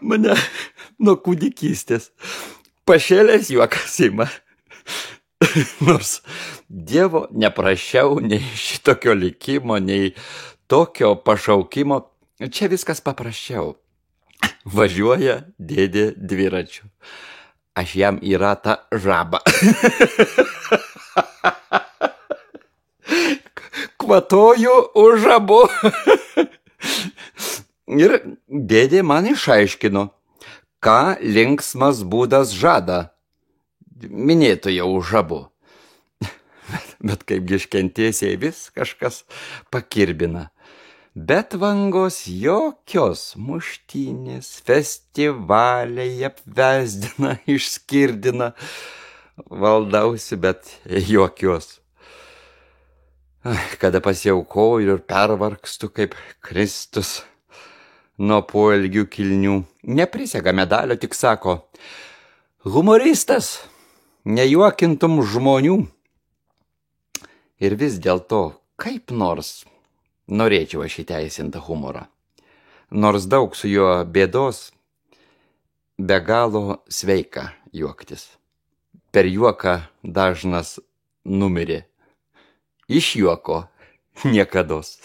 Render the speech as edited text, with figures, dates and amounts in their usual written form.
Mane nuo kūdikystės pašėlęs juokas ima. Nors Dievo neprašiau nei šitokio likimo, nei tokio pašaukimo. Čia viskas paprasčiau. Važiuoja dėdė dviračiu. Aš jam į ratą žabą. Kvatoju už abu. Ir dėdė man išaiškino, ką linksmas būdas žada. Minėtoje už abu. Bet kaipgi iškentėsiai vis kažkas pakirbina. Bet vangos jokios muštynės, festivaliai apvesdina, išskirdina. Valdausi, bet jokios. Kada pasiaukoju ir pervargstu kaip Kristus nuo poelgių kilnių. Neprisega medalio, tik sako, humoristas, nejuokintum žmonių. Ir vis dėlto, kaip nors norėčiau aš įteisintą humorą. Nors daug su juo bėdos, be galo sveika juoktis. Per juoką dažnas numirė. Iš juoko niekados.